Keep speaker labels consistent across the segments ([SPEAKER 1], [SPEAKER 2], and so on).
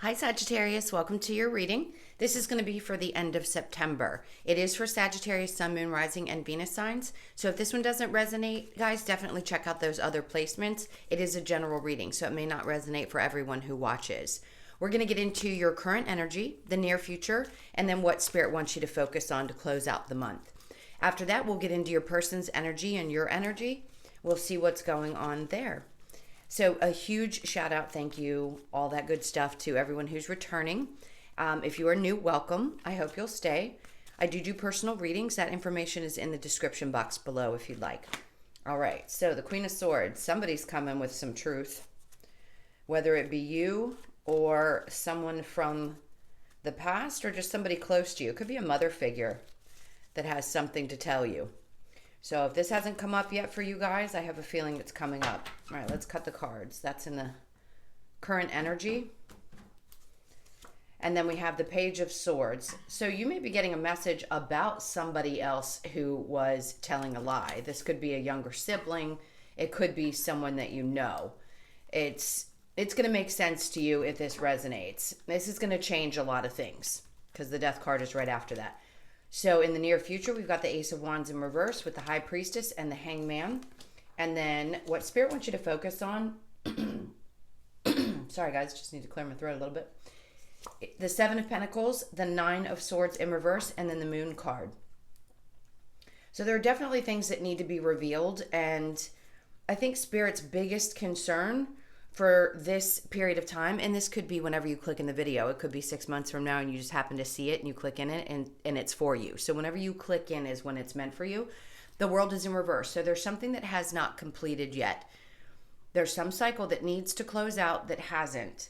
[SPEAKER 1] Hi Sagittarius, welcome to your reading. This is going to be for the end of September. It is for Sagittarius, Sun, Moon, Rising, and Venus signs. So if this one doesn't resonate, guys, definitely check out those other placements. It is a general reading, so it may not resonate for everyone who watches. We're going to get into your current energy, the near future, and then what Spirit wants you to focus on to close out the month. After that, we'll get into your person's energy and your energy. We'll see what's going on there. So a huge shout out, thank you, all that good stuff to everyone who's returning. If you are new, welcome. I hope you'll stay. I do personal readings. That information is in the description box below if you'd like. All right, so the Queen of Swords. Somebody's coming with some truth, whether it be you or someone from the past or just somebody close to you. It could be a mother figure that has something to tell you. So if this hasn't come up yet for you guys, I have a feeling it's coming up. All right, let's cut the cards. That's in the current energy. And then we have the Page of Swords. So you may be getting a message about somebody else who was telling a lie. This could be a younger sibling. It could be someone that you know. It's going to make sense to you if this resonates. This is going to change a lot of things because the Death card is right after that. So in the near future, we've got the Ace of Wands in reverse with the High Priestess and the Hangman. And then what Spirit wants you to focus on, sorry guys, just need to clear my throat a little bit. The Seven of Pentacles, the Nine of Swords in reverse, and then the Moon card. So there are definitely things that need to be revealed. And I think Spirit's biggest concern for this period of time, and this could be whenever you click in the video. It could be 6 months from now and you just happen to see it and you click in it and it's for you. So whenever you click in is when it's meant for you. The world is in reverse. So there's something that has not completed yet. There's some cycle that needs to close out that hasn't.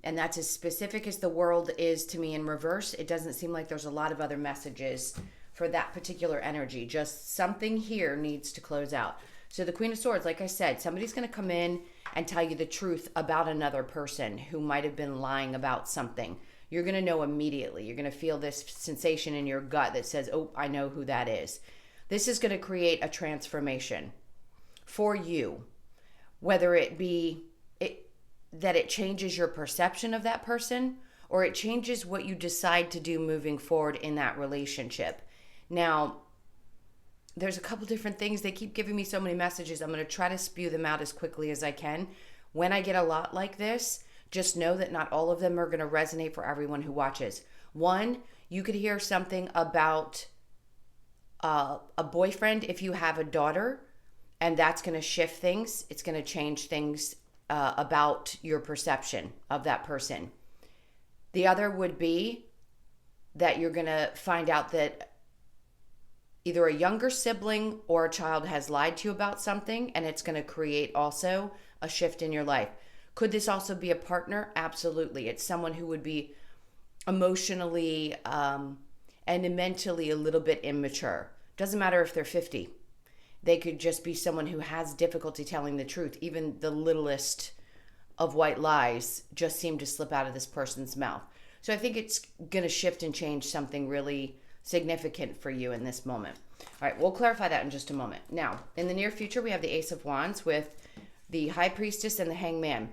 [SPEAKER 1] And that's as specific as the world is to me in reverse. It doesn't seem like there's a lot of other messages for that particular energy. Just something here needs to close out. So the Queen of Swords, like I said, somebody's going to come in and tell you the truth about another person who might have been lying about something. You're going to know immediately. You're going to feel this sensation in your gut that says, oh, I know who that is. This is going to create a transformation for you, whether it be that it changes your perception of that person or it changes what you decide to do moving forward in that relationship. Now, there's a couple different things. They keep giving me so many messages. I'm going to try to spew them out as quickly as I can. When I get a lot like this, just know that not all of them are going to resonate for everyone who watches. One, you could hear something about a boyfriend if you have a daughter, and that's going to shift things. It's going to change things about your perception of that person. The other would be that you're going to find out that either a younger sibling or a child has lied to you about something, and it's going to create also a shift in your life. Could this also be a partner? Absolutely. It's someone who would be emotionally and mentally a little bit immature. Doesn't matter if they're 50. They could just be someone who has difficulty telling the truth. Even the littlest of white lies just seem to slip out of this person's mouth. So I think it's going to shift and change something really significant for you in this moment. All right, we'll clarify that in just a moment. Now, in the near future, we have the Ace of Wands with the High Priestess and the Hangman.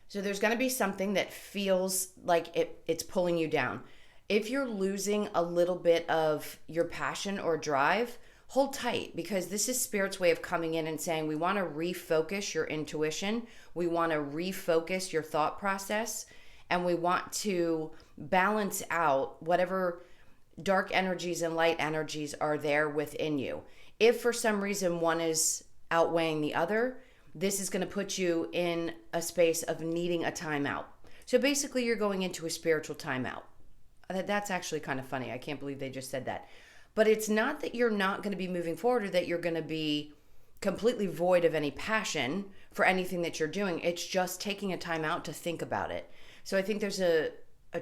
[SPEAKER 1] So there's going to be something that feels like it's pulling you down. If you're losing a little bit of your passion or drive, hold tight, because this is Spirit's way of coming in and saying, we want to refocus your intuition. We want to refocus your thought process, and we want to balance out whatever dark energies and light energies are there within you. If for some reason one is outweighing the other, this is going to put you in a space of needing a timeout. So basically you're going into a spiritual timeout. That's actually kind of funny. I can't believe they just said that. But it's not that you're not going to be moving forward or that you're going to be completely void of any passion for anything that you're doing. It's just taking a time out to think about it. So I think there's a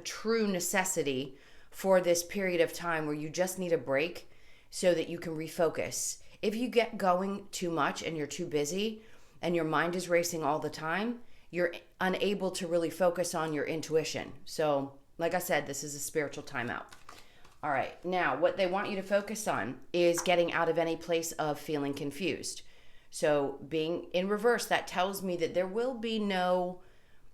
[SPEAKER 1] true necessity for this period of time where you just need a break so that you can refocus. If you get going too much and you're too busy and your mind is racing all the time, you're unable to really focus on your intuition. So, like I said, this is a spiritual timeout. All right, now what they want you to focus on is getting out of any place of feeling confused. So being in reverse, that tells me that there will be no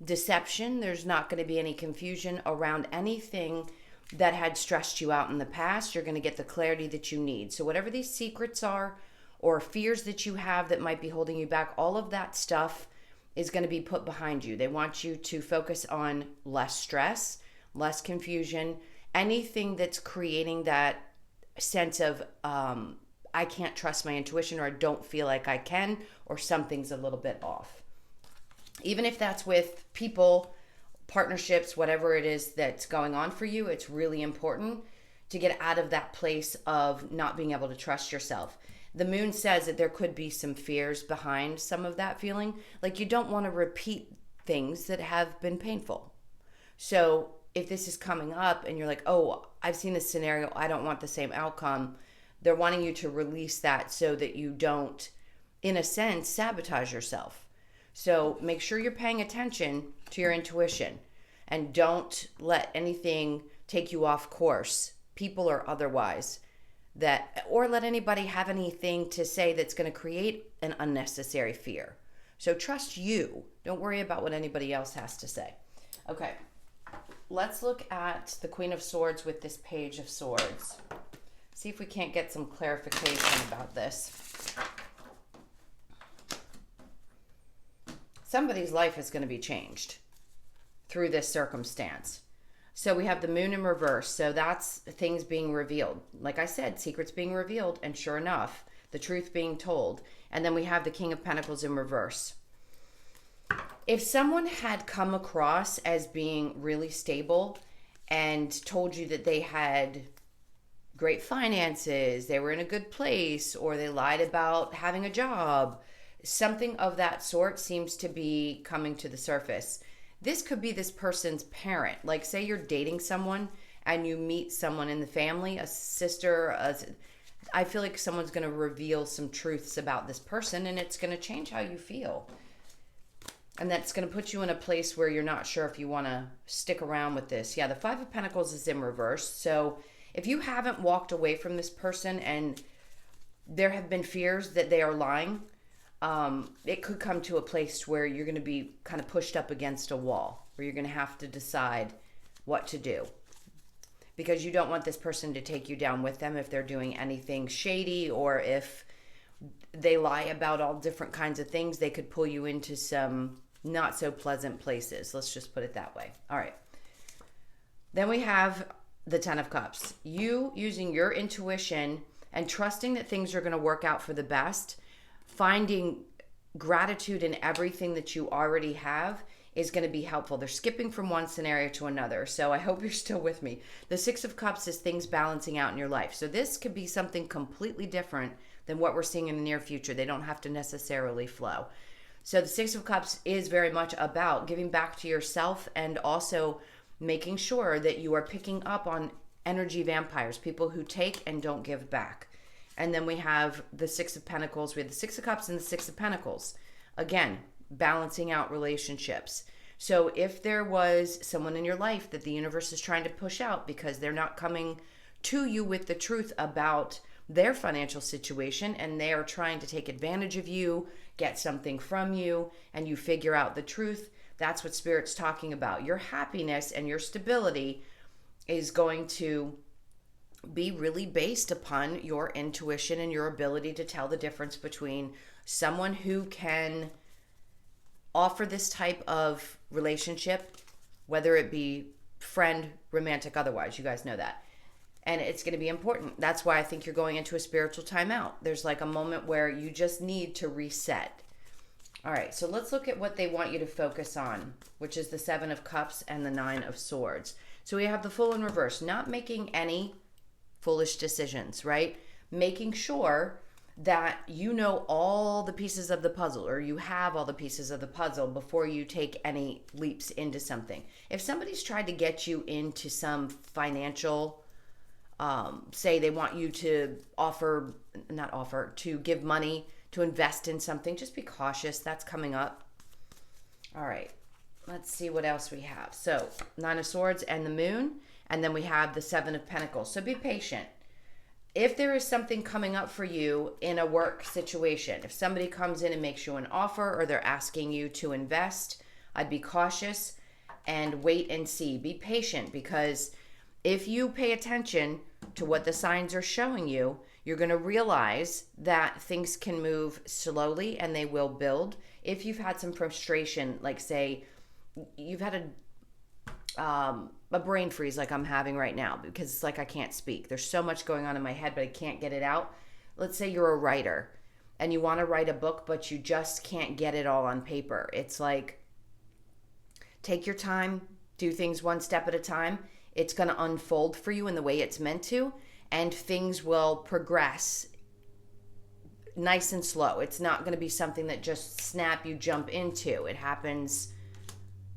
[SPEAKER 1] deception. There's not going to be any confusion around anything that had stressed you out in the past. You're going to get the clarity that you need. So whatever these secrets are or fears that you have that might be holding you back, all of that stuff is going to be put behind you. They want you to focus on less stress, less confusion, anything that's creating that sense of I can't trust my intuition, or I don't feel like I can, or something's a little bit off. Even if that's with people, partnerships, whatever it is that's going on for you, it's really important to get out of that place of not being able to trust yourself. The moon says that there could be some fears behind some of that feeling. Like you don't want to repeat things that have been painful. So if this is coming up and you're like, oh, I've seen this scenario, I don't want the same outcome. They're wanting you to release that so that you don't, in a sense, sabotage yourself. So make sure you're paying attention to your intuition and don't let anything take you off course, people or otherwise, or let anybody have anything to say that's going to create an unnecessary fear. So trust you. Don't worry about what anybody else has to say. Okay, let's look at the Queen of Swords with this Page of Swords. See if we can't get some clarification about this. Somebody's life is going to be changed through this circumstance. So we have the moon in reverse. So that's things being revealed. Like I said, secrets being revealed, and sure enough, the truth being told. And then we have the King of Pentacles in reverse. If someone had come across as being really stable and told you that they had great finances, they were in a good place, or they lied about having a job, something of that sort seems to be coming to the surface. This could be this person's parent. Like say you're dating someone and you meet someone in the family, a sister, I feel like someone's going to reveal some truths about this person, and it's going to change how you feel. And that's going to put you in a place where you're not sure if you want to stick around with this. Yeah, the Five of Pentacles is in reverse. So if you haven't walked away from this person and there have been fears that they are lying, it could come to a place where you're going to be kind of pushed up against a wall, where you're going to have to decide what to do. Because you don't want this person to take you down with them if they're doing anything shady, or if they lie about all different kinds of things, they could pull you into some not so pleasant places. Let's just put it that way. All right. Then we have the Ten of Cups. You using your intuition and trusting that things are going to work out for the best, finding gratitude in everything that you already have is going to be helpful. They're skipping from one scenario to another. So I hope you're still with me. The Six of Cups is things balancing out in your life. So this could be something completely different than what we're seeing in the near future. They don't have to necessarily flow. So the Six of Cups is very much about giving back to yourself and also making sure that you are picking up on energy vampires, people who take and don't give back. And then we have the Six of Pentacles. We have the Six of Cups and the Six of Pentacles. Again, balancing out relationships. So if there was someone in your life that the universe is trying to push out because they're not coming to you with the truth about their financial situation, and they are trying to take advantage of you, get something from you, and you figure out the truth, that's what Spirit's talking about. Your happiness and your stability is going to be really based upon your intuition and your ability to tell the difference between someone who can offer this type of relationship, whether it be friend, romantic, otherwise. You guys know that. And it's going to be important. That's why I think you're going into a spiritual timeout. There's like a moment where you just need to reset. All right, so let's look at what they want you to focus on, which is the Seven of Cups and the Nine of Swords. So we have the Fool in reverse, not making any foolish decisions, right? Making sure that you know all the pieces of the puzzle, or you have all the pieces of the puzzle before you take any leaps into something. If somebody's tried to get you into some financial, say they want you to to give money to invest in something, just be cautious. That's coming up. All right, let's see what else we have. So Nine of Swords and the Moon, and then we have the Seven of Pentacles. So be patient. If there is something coming up for you in a work situation, if somebody comes in and makes you an offer, or they're asking you to invest, I'd be cautious and wait and see. Be patient, because if you pay attention to what the signs are showing you, you're going to realize that things can move slowly and they will build. If you've had some frustration, like say you've had a brain freeze like I'm having right now, because it's like I can't speak. There's so much going on in my head, but I can't get it out. Let's say you're a writer and you want to write a book, but you just can't get it all on paper. It's like, take your time, do things one step at a time. It's going to unfold for you in the way it's meant to, and things will progress nice and slow. It's not going to be something that just snap you jump into. It happens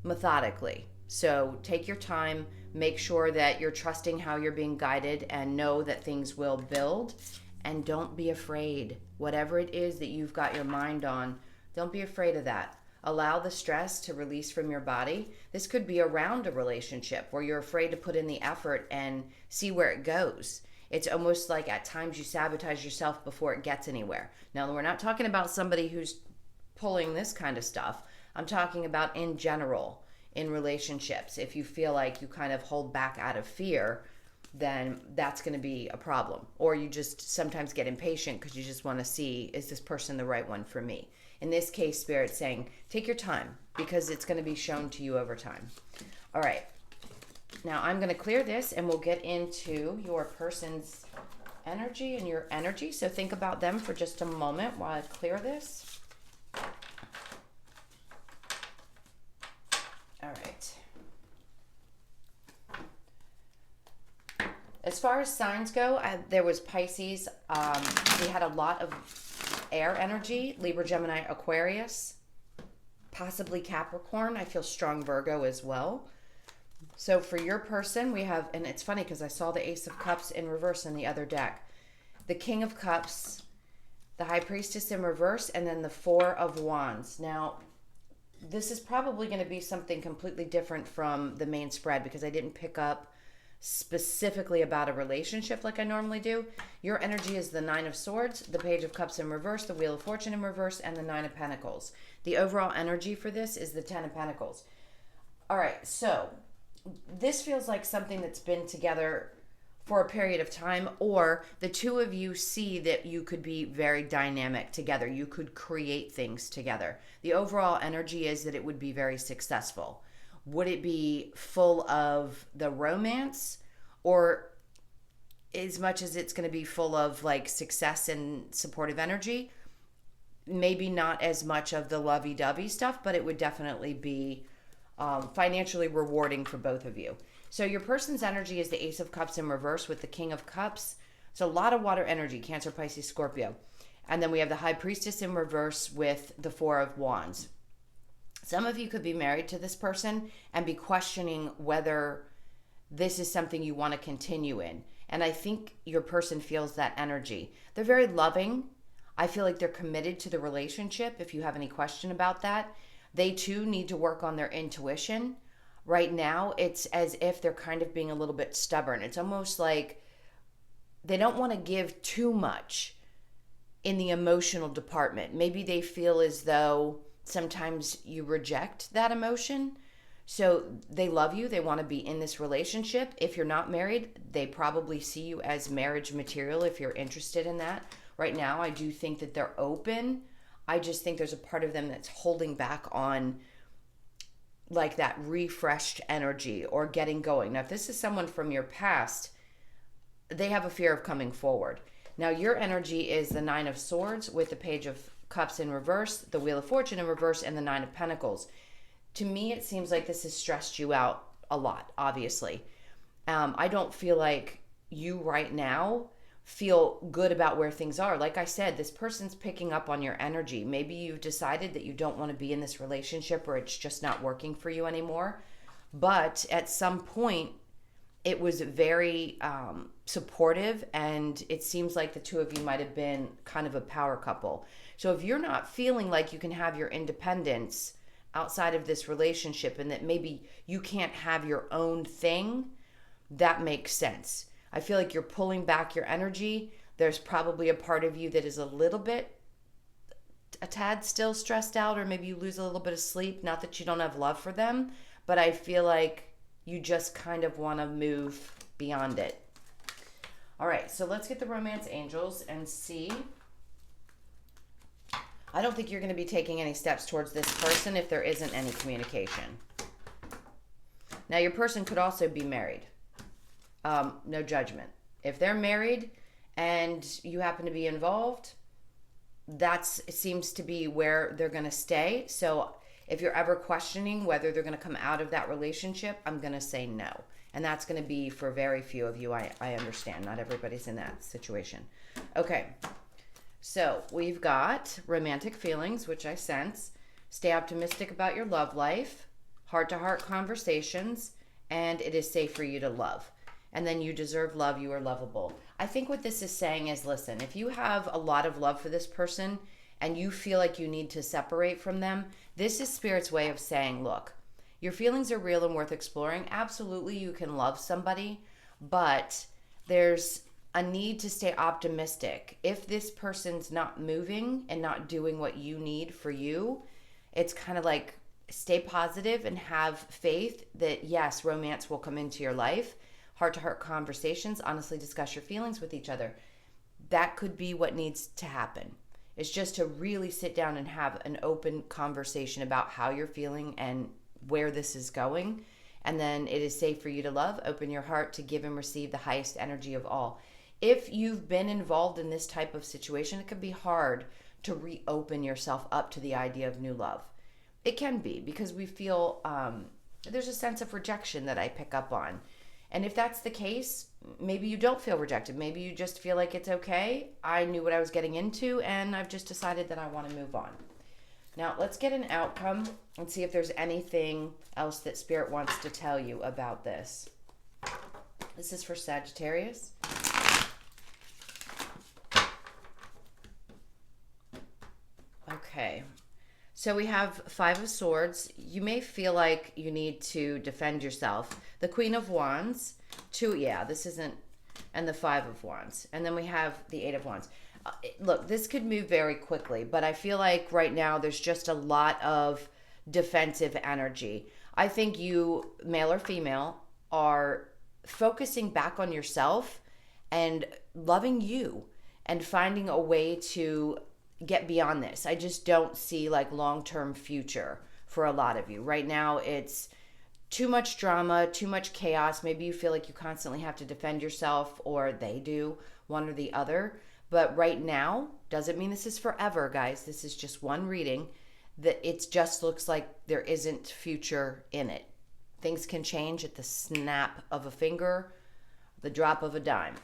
[SPEAKER 1] methodically. So take your time, make sure that you're trusting how you're being guided, and know that things will build. And don't be afraid. Whatever it is that you've got your mind on, don't be afraid of that. Allow the stress to release from your body. This could be around a relationship where you're afraid to put in the effort and see where it goes. It's almost like at times you sabotage yourself before it gets anywhere. Now, we're not talking about somebody who's pulling this kind of stuff. I'm talking about in general, in relationships. If you feel like you kind of hold back out of fear, then that's going to be a problem. Or you just sometimes get impatient because you just want to see, is this person the right one for me? In this case, Spirit's saying, take your time, because it's going to be shown to you over time. All right. Now I'm going to clear this and we'll get into your person's energy and your energy. So think about them for just a moment while I clear this. All right. As far as signs go, there was Pisces. We had a lot of air energy, Libra, Gemini, Aquarius, possibly Capricorn. I feel strong Virgo as well. So for your person, we have, and it's funny because I saw the Ace of Cups in reverse in the other deck, the King of Cups, the High Priestess in reverse, and then the Four of Wands. Now, this is probably going to be something completely different from the main spread, because I didn't pick up specifically about a relationship like I normally do. Your energy is the Nine of Swords, the Page of Cups in reverse, the Wheel of Fortune in reverse, and the Nine of Pentacles. The overall energy for this is the Ten of Pentacles. All right, so this feels like something that's been together for a period of time, or the two of you see that you could be very dynamic together. You could create things together. The overall energy is that it would be very successful. Would it be full of the romance, or as much as it's going to be full of like success and supportive energy? Maybe not as much of the lovey-dovey stuff, but it would definitely be financially rewarding for both of you. So your person's energy is the Ace of Cups in reverse with the King of Cups. So a lot of water energy, Cancer, Pisces, Scorpio. And then we have the High Priestess in reverse with the Four of Wands. Some of you could be married to this person and be questioning whether this is something you want to continue in. And I think your person feels that energy. They're very loving. I feel like they're committed to the relationship. If you have any question about that, they too need to work on their intuition. Right now, it's as if they're kind of being a little bit stubborn. It's almost like they don't want to give too much in the emotional department. Maybe they feel as though sometimes you reject that emotion. So they love you. They want to be in this relationship. If you're not married, they probably see you as marriage material if you're interested in that. Right now, I do think that they're open. I just think there's a part of them that's holding back on like that refreshed energy or getting going. Now, if this is someone from your past, they have a fear of coming forward. Now, your energy is the Nine of Swords with the Page of Cups in reverse, the Wheel of Fortune in reverse, and the Nine of Pentacles. To me, it seems like this has stressed you out a lot, obviously. I don't feel like you right now feel good about where things are. Like I said, this person's picking up on your energy. Maybe you've decided that you don't want to be in this relationship, or it's just not working for you anymore. But at some point, it was very supportive, and it seems like the two of you might have been kind of a power couple. So if you're not feeling like you can have your independence outside of this relationship, and that maybe you can't have your own thing, that makes sense. I feel like you're pulling back your energy. There's probably a part of you that is a little bit a tad still stressed out, or maybe you lose a little bit of sleep. Not that you don't have love for them, but I feel like you just kind of want to move beyond it. All right, so let's get the romance angels and see. I don't think you're going to be taking any steps towards this person if there isn't any communication. Now, your person could also be married. No judgment. If they're married and you happen to be involved, it seems to be where they're going to stay. So if you're ever questioning whether they're going to come out of that relationship, I'm going to say no. And that's going to be for very few of you. I understand. Not everybody's in that situation. Okay. So we've got romantic feelings, which I sense. Stay optimistic about your love life. Heart-to-heart conversations. And it is safe for you to love. And then you deserve love. You are lovable. I think what this is saying is, listen, if you have a lot of love for this person and you feel like you need to separate from them, this is Spirit's way of saying, look, your feelings are real and worth exploring. Absolutely, you can love somebody, but there's a need to stay optimistic. If this person's not moving and not doing what you need for you, it's kind of like stay positive and have faith that, yes, romance will come into your life. Heart-to-heart conversations, honestly discuss your feelings with each other. That could be what needs to happen. It's just to really sit down and have an open conversation about how you're feeling and where this is going. And then it is safe for you to love. Open your heart to give and receive the highest energy of all. If you've been involved in this type of situation, it can be hard to reopen yourself up to the idea of new love. It can be, because we feel there's a sense of rejection that I pick up on. And if that's the case, maybe you don't feel rejected. Maybe you just feel like it's okay. I knew what I was getting into, and I've just decided that I want to move on. Now, let's get an outcome and see if there's anything else that Spirit wants to tell you about this. This is for Sagittarius. Okay. So we have Five of Swords. You may feel like you need to defend yourself. The Queen of Wands. This isn't, and the Five of Wands. And then we have the Eight of Wands. Look, this could move very quickly, but I feel like right now there's just a lot of defensive energy. I think you, male or female, are focusing back on yourself and loving you and finding a way to get beyond this. I just don't see like long-term future for a lot of you. Right now it's too much drama, too much chaos. Maybe you feel like you constantly have to defend yourself, or they do, one or the other. But right now doesn't mean this is forever, guys. This is just one reading. That it just looks like there isn't future in it. Things can change at the snap of a finger, the drop of a dime.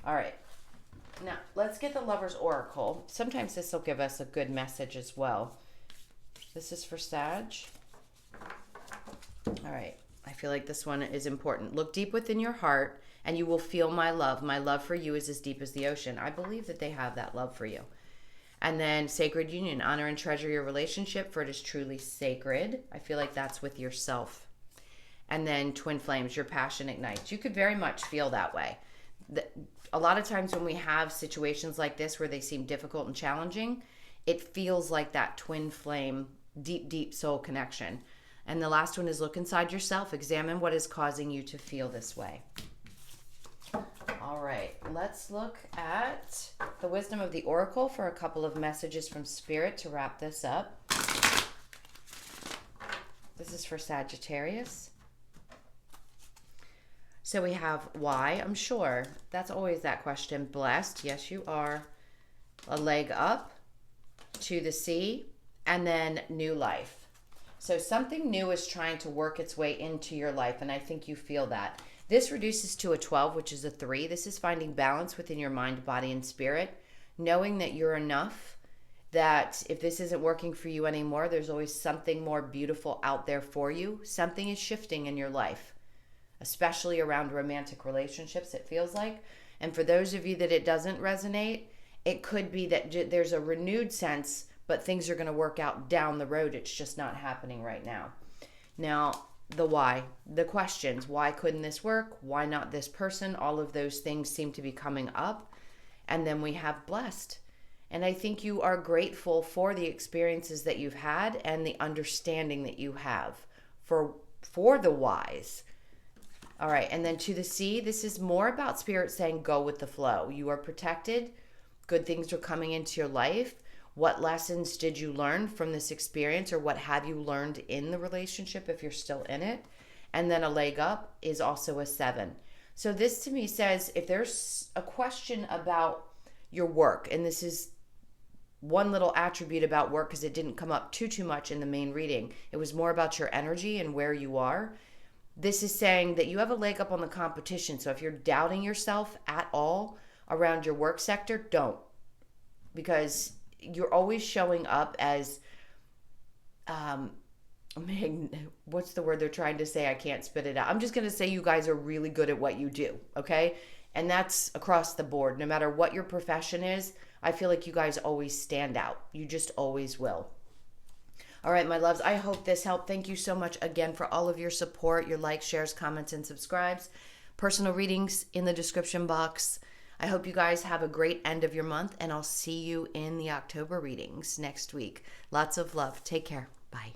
[SPEAKER 1] All right. Now, let's get the Lover's Oracle. Sometimes this will give us a good message as well. This is for Sag. All right. I feel like this one is important. Look deep within your heart, and you will feel my love. My love for you is as deep as the ocean. I believe that they have that love for you. And then Sacred Union. Honor and treasure your relationship, for it is truly sacred. I feel like that's with yourself. And then Twin Flames. Your passion ignites. You could very much feel that way. A lot of times when we have situations like this where they seem difficult and challenging, it feels like that twin flame, deep, deep soul connection. And the last one is look inside yourself. Examine what is causing you to feel this way. All right, let's look at the wisdom of the Oracle for a couple of messages from Spirit to wrap this up. This is for Sagittarius. So we have why, I'm sure. That's always that question. Blessed, yes you are. A leg up, to the sea, and then new life. So something new is trying to work its way into your life, and I think you feel that. This reduces to a 12, which is a 3. This is finding balance within your mind, body, and spirit. Knowing that you're enough, that if this isn't working for you anymore, there's always something more beautiful out there for you. Something is shifting in your life, especially around romantic relationships, it feels like. And for those of you that it doesn't resonate, it could be that there's a renewed sense, but things are going to work out down the road. It's just not happening right now. Now, the why, the questions, why couldn't this work? Why not this person? All of those things seem to be coming up. And then we have blessed. And I think you are grateful for the experiences that you've had and the understanding that you have for the whys. All right, and then to the sea, this is more about spirit saying go with the flow. You are protected. Good things are coming into your life. What lessons did you learn from this experience, or what have you learned in the relationship if you're still in it? And then a leg up is also a 7. So this to me says if there's a question about your work, and this is one little attribute about work because it didn't come up too much in the main reading. It was more about your energy and where you are. This is saying that you have a leg up on the competition. So if you're doubting yourself at all around your work sector, don't. Because you're always showing up as, what's the word they're trying to say? I can't spit it out. I'm just going to say you guys are really good at what you do, okay? And that's across the board. No matter what your profession is, I feel like you guys always stand out. You just always will. All right, my loves, I hope this helped. Thank you so much again for all of your support, your likes, shares, comments, and subscribes. Personal readings in the description box. I hope you guys have a great end of your month, and I'll see you in the October readings next week. Lots of love. Take care. Bye.